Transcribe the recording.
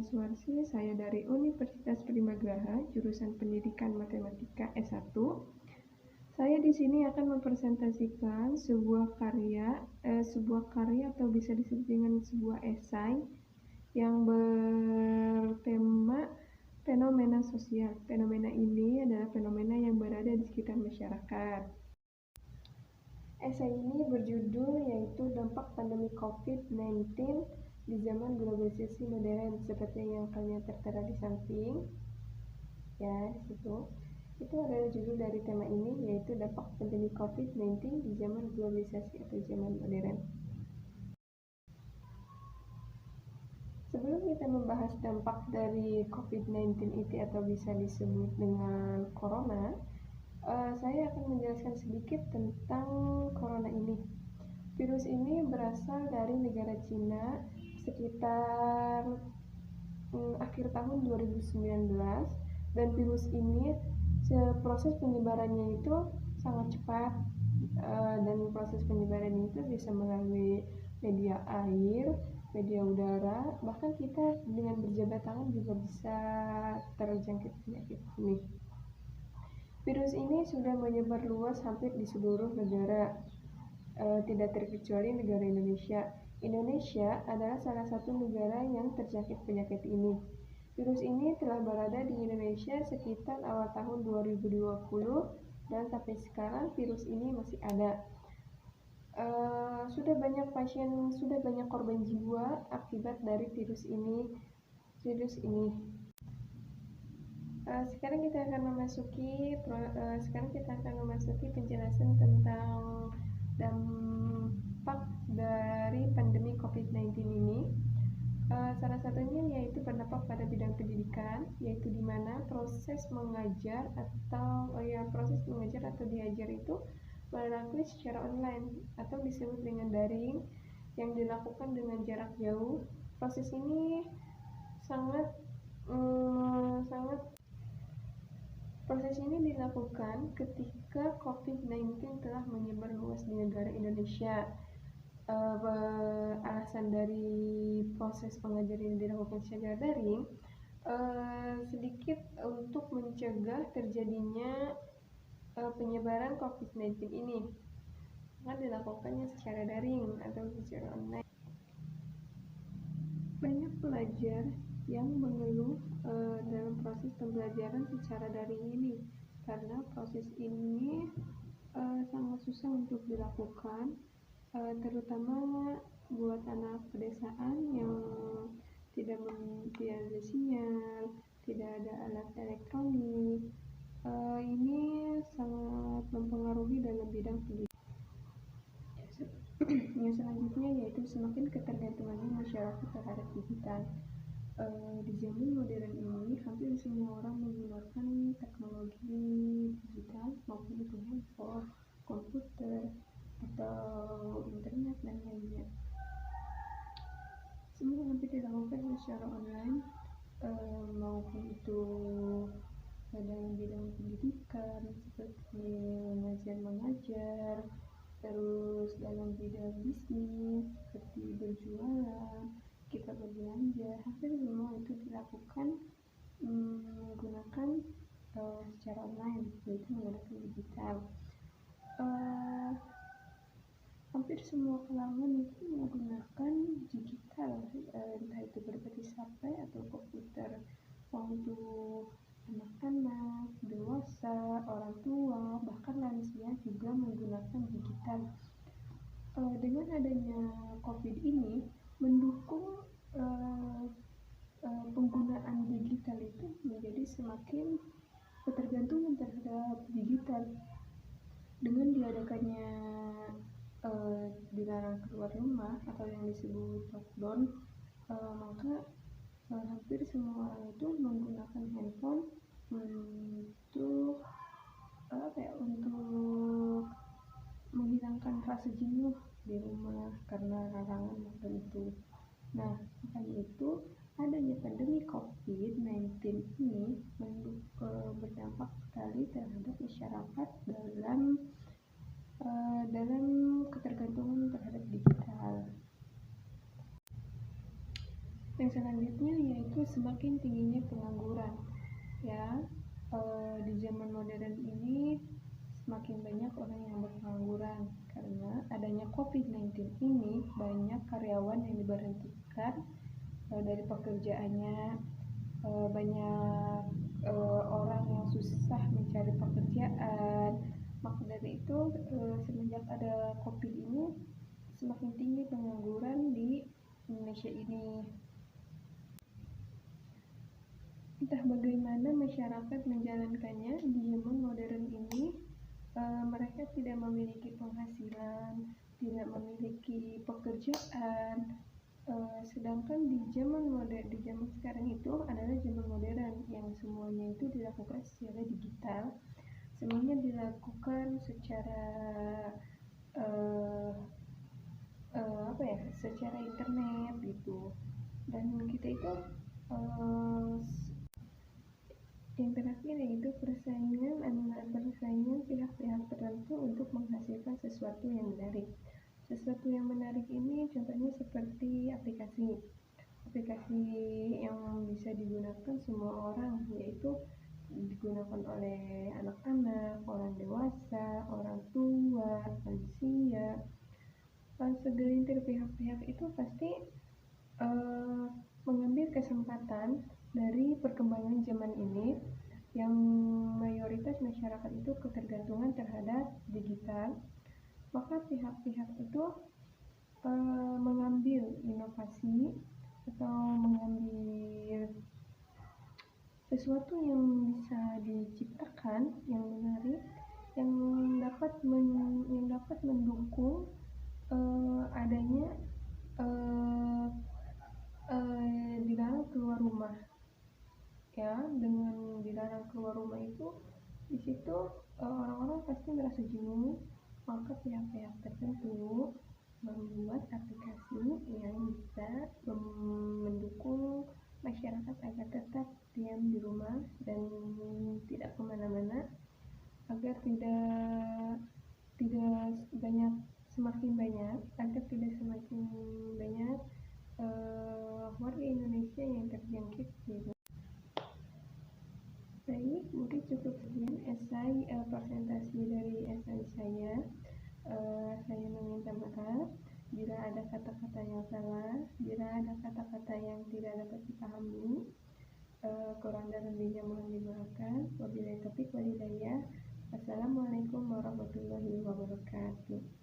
Suwarsi, saya dari Universitas Primagraha, jurusan Pendidikan Matematika S1. Saya di sini akan mempresentasikan sebuah karya atau bisa disebut dengan sebuah esai yang bertema fenomena sosial. Fenomena ini adalah fenomena yang berada di sekitar masyarakat. Esai ini berjudul yaitu dampak pandemi COVID-19 di zaman globalisasi modern, seperti yang kalian tertera di samping. Ya, di situ. Itu adalah judul dari tema ini, yaitu dampak pandemi COVID-19 di zaman globalisasi atau zaman modern. Sebelum kita membahas dampak dari COVID-19 itu atau bisa disebut dengan corona, saya akan menjelaskan sedikit tentang corona ini. Virus ini berasal dari negara Cina sekitar akhir tahun 2019, dan virus ini proses penyebarannya itu sangat cepat, dan proses penyebaran itu bisa melalui media air, media udara, bahkan kita dengan berjabat tangan juga bisa terjangkit penyakit ini. Virus ini sudah menyebar luas hampir di seluruh negara, tidak terkecuali negara Indonesia. Indonesia adalah salah satu negara yang terjangkit penyakit ini. Virus ini telah berada di Indonesia sekitar awal tahun 2020 dan sampai sekarang virus ini masih ada. Sudah banyak korban jiwa akibat dari virus ini. Sekarang kita akan memasuki penjelasan tentang dampak dari pandemi COVID-19 ini. Salah satunya yaitu berdampak pada bidang pendidikan, yaitu di mana proses mengajar atau diajar itu melalui secara online atau disebut dengan daring, yang dilakukan dengan jarak jauh. Proses ini dilakukan ketika COVID-19 telah menyebar luas di negara Indonesia. Alasan dari proses pengajaran yang dilakukan secara daring sedikit untuk mencegah terjadinya penyebaran COVID-19 ini, akan dilakukannya secara daring atau secara online. Banyak pelajar yang mengeluh dalam proses pembelajaran secara daring ini, karena proses ini sangat susah untuk dilakukan, terutama buat anak pedesaan yang tidak ada sinyal, tidak ada alat elektronik. Ini sangat mempengaruhi dalam bidang pendidikan. Yang selanjutnya yaitu semakin ketergantungannya masyarakat terhadap digital. Di zaman modern ini, hampir semua orang menggunakan teknologi digital, maupun itu handphone, komputer, atau internet dan lainnya. Semua hampir dilakukan secara online, maupun itu dalam bidang pendidikan seperti mengajar, terus dalam bidang bisnis seperti berjualan, kita berbelanja, hampir semua itu dilakukan menggunakan secara online, yaitu menggunakan digital. Hampir semua kalangan itu menggunakan digital, entah itu berbasis HP atau komputer, mau itu anak-anak, dewasa, orang tua, bahkan lansia juga menggunakan digital. Dengan adanya COVID ini mendukung penggunaan digital itu menjadi semakin ketergantungan terhadap digital. Dengan diadakannya dilarang keluar rumah atau yang disebut lockdown, maka hampir semua orang itu menggunakan handphone untuk menghilangkan rasa jenuh di rumah karena larangan lockdown itu. Nah, makanya itu adanya pandemi COVID-19 ini berdampak sekali terhadap masyarakat dalam ketergantungan terhadap digital. Yang selanjutnya yaitu semakin tingginya pengangguran. Ya, di zaman modern ini semakin banyak orang yang berpengangguran karena adanya COVID-19 ini. Banyak karyawan yang diberhentikan dari pekerjaannya, banyak orang yang susah mencari pekerjaan. Maka dari itu, semenjak ada COVID ini, semakin tinggi pengangguran di Indonesia ini. Entah bagaimana masyarakat menjalankannya di zaman modern ini, mereka tidak memiliki penghasilan, tidak memiliki pekerjaan. Sedangkan di zaman sekarang itu adalah zaman modern yang semuanya itu dilakukan secara digital, semuanya dilakukan secara secara internet gitu. Dan kita itu yang terakhir yaitu persaingan pihak-pihak tertentu untuk menghasilkan sesuatu yang menarik. Sesuatu yang menarik ini contohnya seperti aplikasi yang bisa digunakan semua orang, yaitu digunakan oleh anak-anak, orang dewasa, orang tua, lansia. Segelintir pihak-pihak itu pasti mengambil kesempatan dari perkembangan zaman ini yang mayoritas masyarakat itu ketergantungan terhadap digital. Maka pihak-pihak itu mengambil inovasi atau mengambil sesuatu yang bisa diciptakan yang menarik, yang dapat mendukung adanya dilarang keluar rumah. Ya, dengan dilarang keluar rumah itu, di situ orang-orang pasti merasa jenuh. Maka pihak-pihak tertentu membuat aplikasi yang bisa mendukung masyarakat agar tetap diam di rumah dan tidak kemana-mana, agar tidak banyak semakin banyak agar tidak semakin banyak warga Indonesia yang terjangkit gitu. Baik, mungkin cukup sekian presentasi dari esai saya. Saya meminta maaf bila ada kata-kata yang salah, bila ada kata-kata yang tidak dapat dipahami. Kurang dan lebihnya mohon dimaafkan. Wabillahi taufiq wal hidayah. Wassalamualaikum warahmatullahi wabarakatuh.